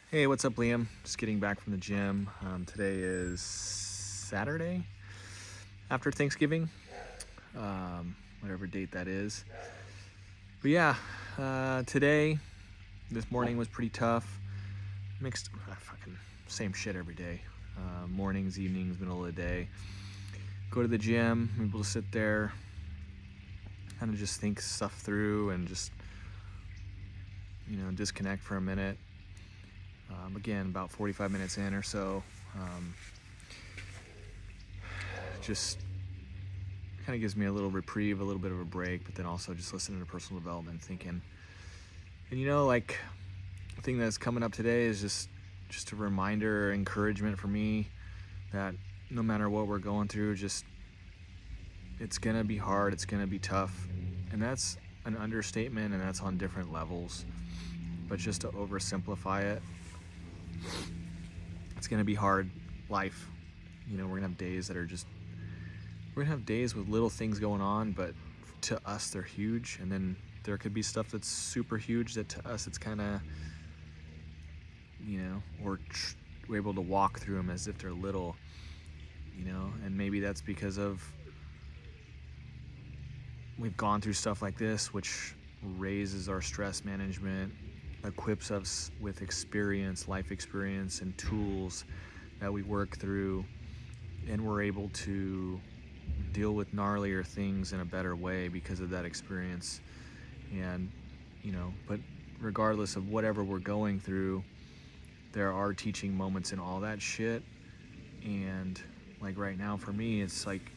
Hey, what's up, Liam? Just getting back from the gym. Today is Saturday after Thanksgiving, whatever date that is. But yeah, this morning was pretty tough. Mixed, fucking same shit every day. Mornings, evenings, middle of the day. Go to the gym, I'm able to sit there, kind of just think stuff through and just, disconnect for a minute. Again, about 45 minutes in or so. Just kind of gives me a little reprieve, a little bit of a break, but then also just listening to personal development, thinking. And like the thing that's coming up today is just a reminder, encouragement for me that no matter what we're going through, it's gonna be hard, it's gonna be tough, and that's an understatement, and that's on different levels. But just to oversimplify it, it's gonna be hard life. We're gonna have days that are we're gonna have days with little things going on, but to us they're huge. And then there could be stuff that's super huge that to us it's kind of, we're able to walk through them as if they're little, and maybe that's because of we've gone through stuff like this, which raises our stress management, equips us with life experience and tools that we work through, and we're able to deal with gnarlier things in a better way because of that experience. And but regardless of whatever we're going through, there are teaching moments in all that shit. And like right now for me, it's like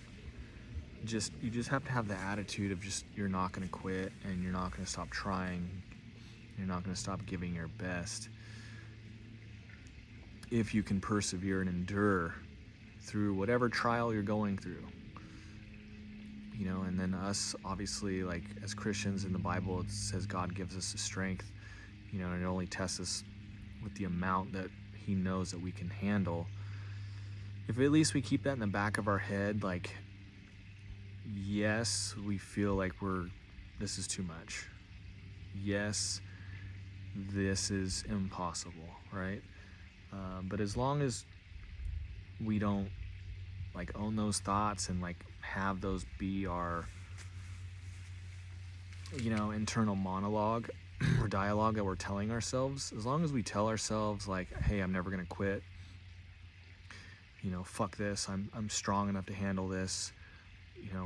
you just have to have the attitude of you're not going to quit, and you're not going to stop trying, you're not going to stop giving your best. If you can persevere and endure through whatever trial you're going through, and then us, obviously, like as Christians in the Bible, it says God gives us the strength, and it only tests us with the amount that he knows that we can handle. If at least we keep that in the back of our head, like, yes, we feel like this is too much. Yes, this is impossible, right? But as long as we don't like own those thoughts and like have those be our internal monologue or dialogue that we're telling ourselves, as long as we tell ourselves like, hey, I'm never gonna quit, fuck this, I'm strong enough to handle this,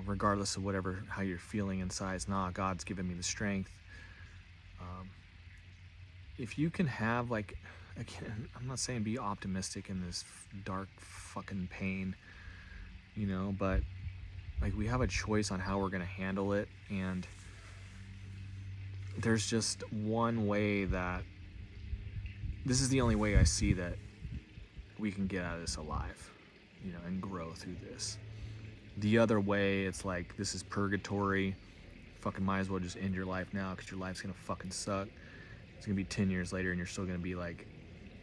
regardless of how you're feeling inside, it's not, God's given me the strength. If you can have, like, again, I'm not saying be optimistic in this dark fucking pain, but like we have a choice on how we're going to handle it. And there's just one way that this is the only way I see that we can get out of this alive, and grow through this. The other way, it's like, this is purgatory. Fucking might as well just end your life now, because your life's going to fucking suck. It's going to be 10 years later and you're still going to be like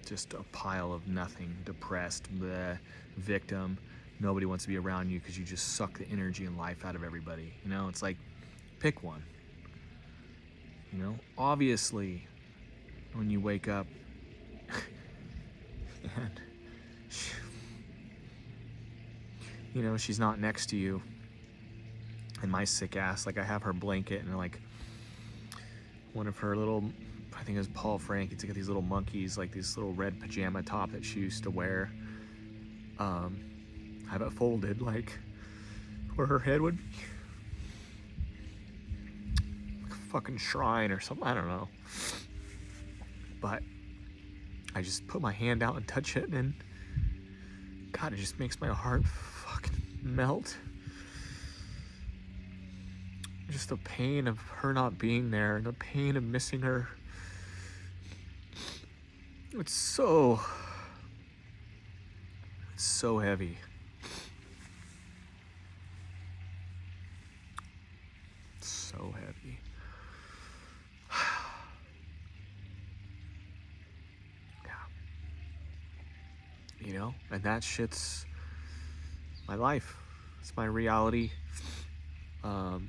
just a pile of nothing, depressed, bleh, victim. Nobody wants to be around you because you just suck the energy and life out of everybody. It's like, pick one. Obviously, when you wake up and she's not next to you, and my sick ass, like, I have her blanket and like one of her little, I think it was Paul Frank, it's got these little monkeys, like this little red pajama top that she used to wear. I have it folded like where her head would be, like a fucking shrine or something, I don't know. But I just put my hand out and touch it, and God, it just makes my heart fucking melt. Just the pain of her not being there, and the pain of missing her. It's so heavy. So heavy. Yeah. And that shit's my life. It's my reality. God.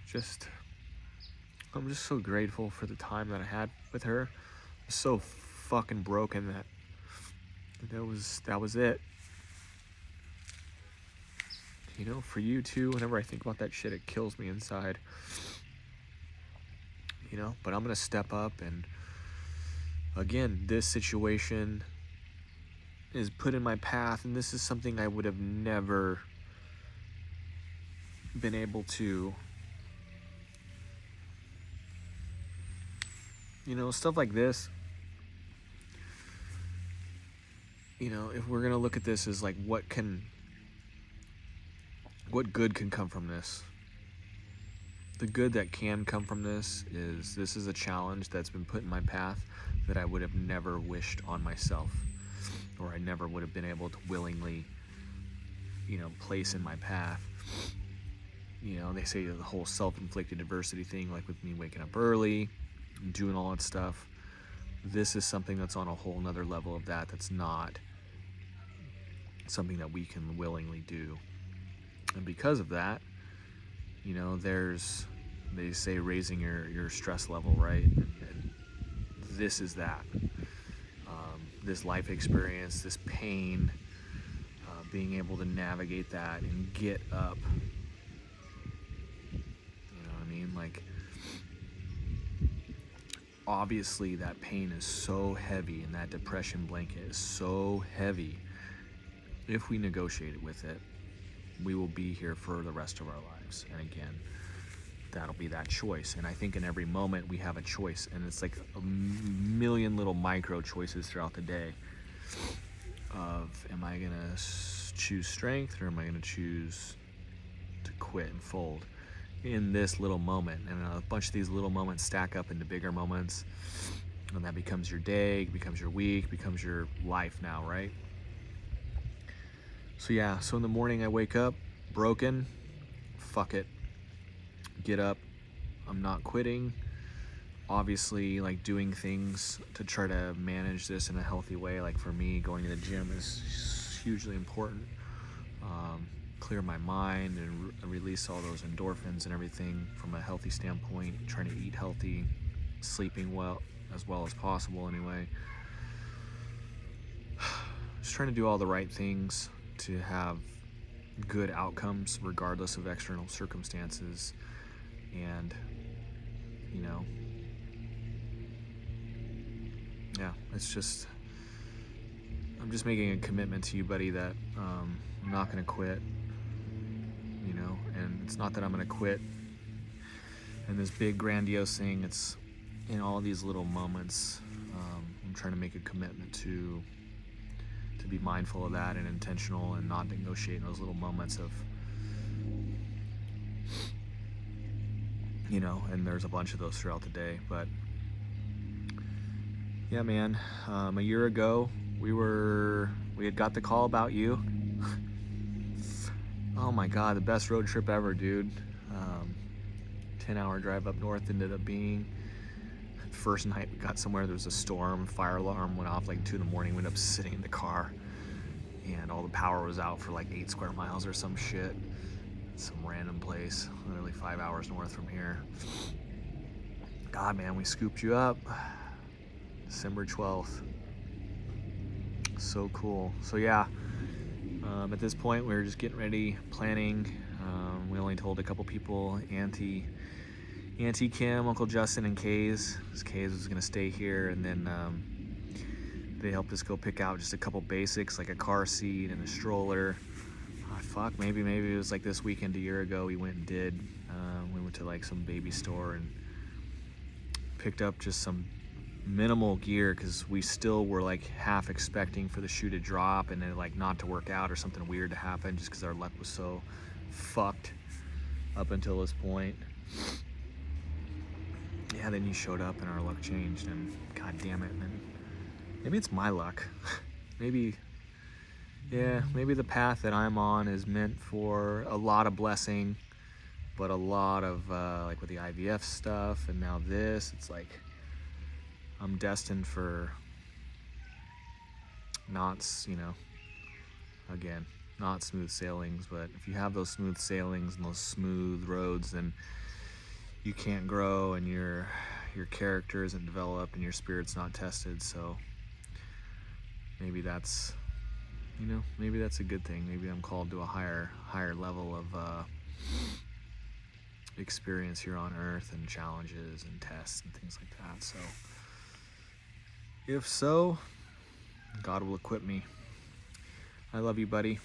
Just I'm just so grateful for the time that I had with her. I'm so fucking broken that was it. You know, for you too, whenever I think about that shit, it kills me inside. You know, but I'm gonna step up, and again, this situation is put in my path, and this is something I would have never been able to, you know, stuff like this. You know, if we're gonna look at this as like what good can come from this. The good that can come from this is a challenge that's been put in my path that I would have never wished on myself, or I never would have been able to willingly, you know, place in my path. You know, they say the whole self-inflicted adversity thing, like with me waking up early, doing all that stuff. This is something that's on a whole nother level of that. That's not something that we can willingly do. And because of that, you know, they say raising your stress level, right? And this is that. This life experience, this pain, being able to navigate that and get up. You know what I mean? Like, obviously that pain is so heavy, and that depression blanket is so heavy. If we negotiate with it, we will be here for the rest of our lives. And again, that'll be that choice. And I think in every moment we have a choice, and it's like a million little micro choices throughout the day of, am I gonna choose strength, or am I gonna choose to quit and fold in this little moment? And a bunch of these little moments stack up into bigger moments, and that becomes your day, becomes your week, becomes your life now, right? So yeah, so in the morning I wake up broken. Fuck it. Get up. I'm not quitting. Obviously, like, doing things to try to manage this in a healthy way. Like for me, going to the gym is hugely important. Clear my mind and release all those endorphins and everything from a healthy standpoint. Trying to eat healthy, sleeping well as possible anyway. Just trying to do all the right things to have good outcomes regardless of external circumstances. And, you know, yeah, it's just, I'm just making a commitment to you, buddy, that I'm not going to quit, you know. And it's not that I'm going to quit in this big grandiose thing. It's in all these little moments. I'm trying to make a commitment to be mindful of that and intentional, and not negotiate in those little moments of, you know, and there's a bunch of those throughout the day. But yeah, man, a year ago we had got the call about you. Oh my God, the best road trip ever, dude. 10-hour drive up north ended up being. First night we got somewhere, there was a storm, fire alarm went off like 2 in the morning. We ended up sitting in the car, and all the power was out for like 8 square miles or some shit. Some random place, literally 5 hours north from here. God, man, we scooped you up. December 12th. So cool. So yeah, at this point we were just getting ready, planning. We only told a couple people, Auntie Kim, Uncle Justin, and Kays. Kays was gonna stay here, and then they helped us go pick out just a couple basics, like a car seat and a stroller. Maybe it was like this weekend a year ago we went and did. We went to like some baby store and picked up just some minimal gear, because we still were like half expecting for the shoe to drop and then like not to work out or something weird to happen, just because our luck was so fucked up until this point. Yeah, then you showed up and our luck changed, and god damn it, man. Maybe it's my luck. maybe the path that I'm on is meant for a lot of blessing, but a lot of like with the IVF stuff and now this, it's like I'm destined for not smooth sailings. But if you have those smooth sailings and those smooth roads, then you can't grow and your character isn't developed and your spirit's not tested. So maybe that's, maybe that's a good thing. Maybe I'm called to a higher level of experience here on earth, and challenges and tests and things like that. So if so, God will equip me. I love you, buddy.